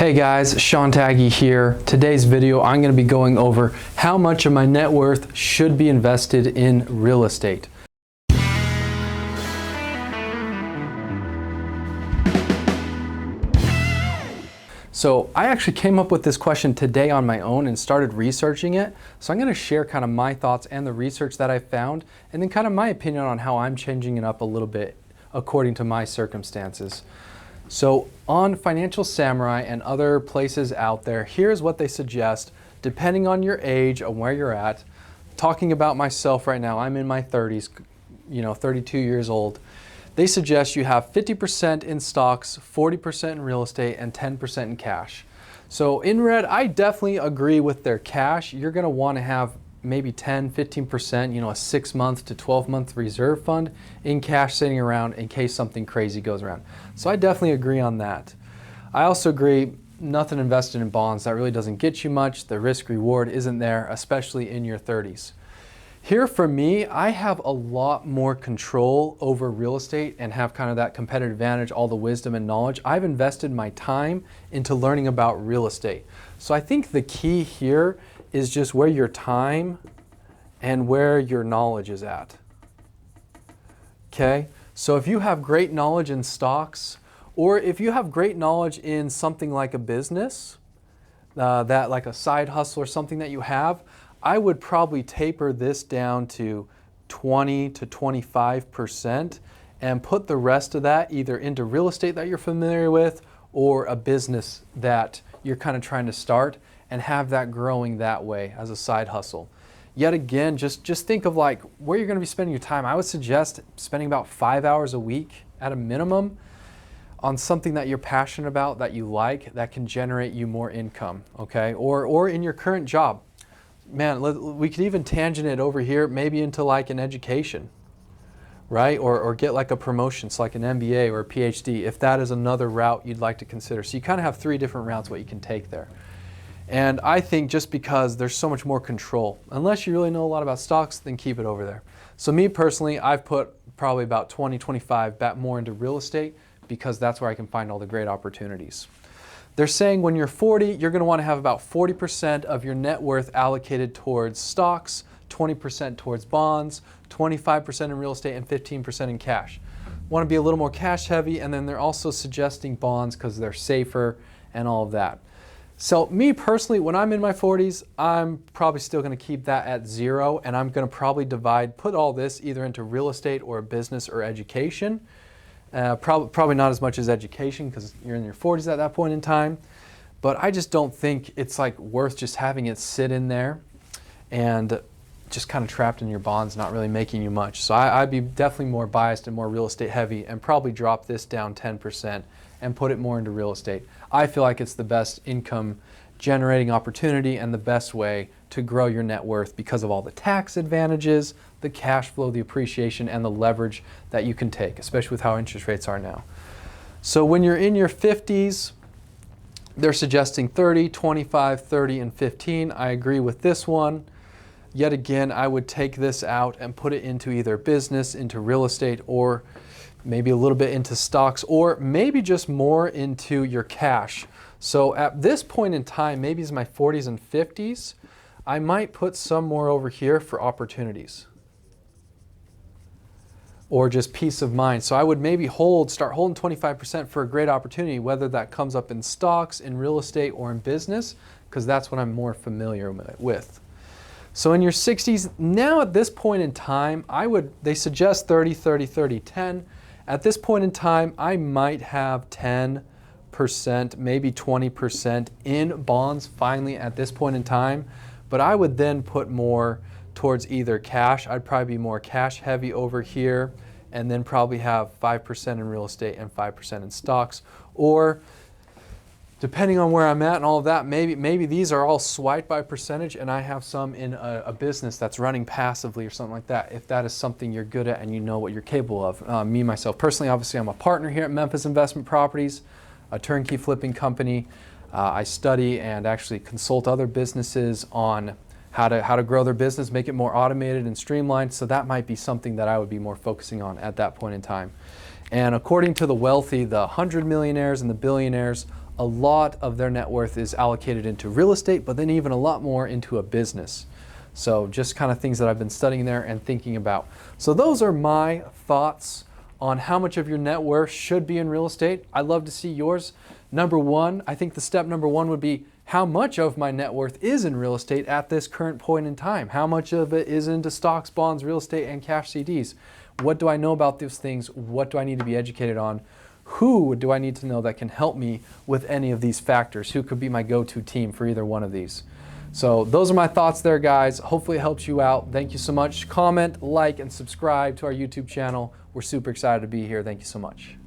Hey guys, Sean Taggy here. Today's video I'm going to be going over how much of my net worth should be invested in real estate. So I actually came up with this question today on my own and started researching it. So I'm going to share kind of my thoughts and the research that I found, and then kind of my opinion on how I'm changing it up a little bit according to my circumstances. So on Financial Samurai and other places out there, here's what they suggest depending on your age and where you're at. Talking about myself right now, I'm in my 30s, 32 years old. They suggest you have 50% in stocks, 40% in real estate, and 10% in cash. So in red, I definitely agree with their cash. You're going to want to have maybe 10, 15%, a 6 month to 12 month reserve fund in cash sitting around in case something crazy goes around. So I definitely agree on that. I also agree nothing invested in bonds. That really doesn't get you much. The risk reward isn't there, especially in your 30s. Here for me, I have a lot more control over real estate and have kind of that competitive advantage, all the wisdom and knowledge. I've invested my time into learning about real estate. So I think the key here is just where your time and where your knowledge is at. Okay, so if you have great knowledge in stocks, or if you have great knowledge in something like a business, that like a side hustle or something that you have, I would probably taper this down to 20 to 25% and put the rest of that either into real estate that you're familiar with or a business that you're kind of trying to start, and have that growing that way as a side hustle. Yet again, just think of like where you're going to be spending your time. I would suggest spending about 5 hours a week at a minimum on something that you're passionate about, that you like, that can generate you more income, okay? Or in your current job. Man, we could even tangent it over here, maybe into like an education, right? Or get like a promotion, so like an MBA or a PhD, if that is another route you'd like to consider. So you kind of have 3 different routes what you can take there. And I think just because there's so much more control, unless you really know a lot about stocks, then keep it over there. So me personally, I've put probably about 20, 25 back more into real estate because that's where I can find all the great opportunities. They're saying when you're 40, you're going to want to have about 40% of your net worth allocated towards stocks, 20% towards bonds, 25% in real estate, and 15% in cash. Want to be a little more cash heavy, and then they're also suggesting bonds because they're safer and all of that. So me personally, when I'm in my 40s, I'm probably still going to keep that at 0, and I'm going to probably put all this either into real estate or business or education. Probably not as much as education because you're in your 40s at that point in time. But I just don't think it's like worth just having it sit in there and just kind of trapped in your bonds, not really making you much. So I'd be definitely more biased and more real estate heavy, and probably drop this down 10% and put it more into real estate. I feel like it's the best income generating opportunity and the best way to grow your net worth because of all the tax advantages, the cash flow, the appreciation, and the leverage that you can take, especially with how interest rates are now. So when you're in your 50s, they're suggesting 30, 25, 30, and 15. I agree with this one. Yet again, I would take this out and put it into either business, into real estate, or maybe a little bit into stocks, or maybe just more into your cash. So at this point in time, maybe it's my 40s and 50s, I might put some more over here for opportunities or just peace of mind. So I would maybe start holding 25% for a great opportunity, whether that comes up in stocks, in real estate, or in business, because that's what I'm more familiar with. So in your 60s, now at this point in time, they suggest 30, 30, 30, 10. At this point in time, I might have 10%, maybe 20% in bonds finally at this point in time, but I would then put more towards either cash. I'd probably be more cash heavy over here, and then probably have 5% in real estate and 5% in stocks, or depending on where I'm at and all of that, maybe these are all swiped by percentage and I have some in a business that's running passively or something like that, if that is something you're good at and you know what you're capable of. Me, myself, personally, obviously I'm a partner here at Memphis Investment Properties, a turnkey flipping company. I study and actually consult other businesses on how to grow their business, make it more automated and streamlined. So that might be something that I would be more focusing on at that point in time. And according to the wealthy, the 100 millionaires and the billionaires, a lot of their net worth is allocated into real estate, but then even a lot more into a business. So just kind of things that I've been studying there and thinking about. So those are my thoughts on how much of your net worth should be in real estate. I'd love to see yours. Number one, I think the step number one would be how much of my net worth is in real estate at this current point in time? How much of it is into stocks, bonds, real estate, and cash CDs? What do I know about those things? What do I need to be educated on? Who do I need to know that can help me with any of these factors? Who could be my go-to team for either one of these? So those are my thoughts there, guys. Hopefully it helps you out. Thank you so much. Comment, like, and subscribe to our YouTube channel. We're super excited to be here. Thank you so much.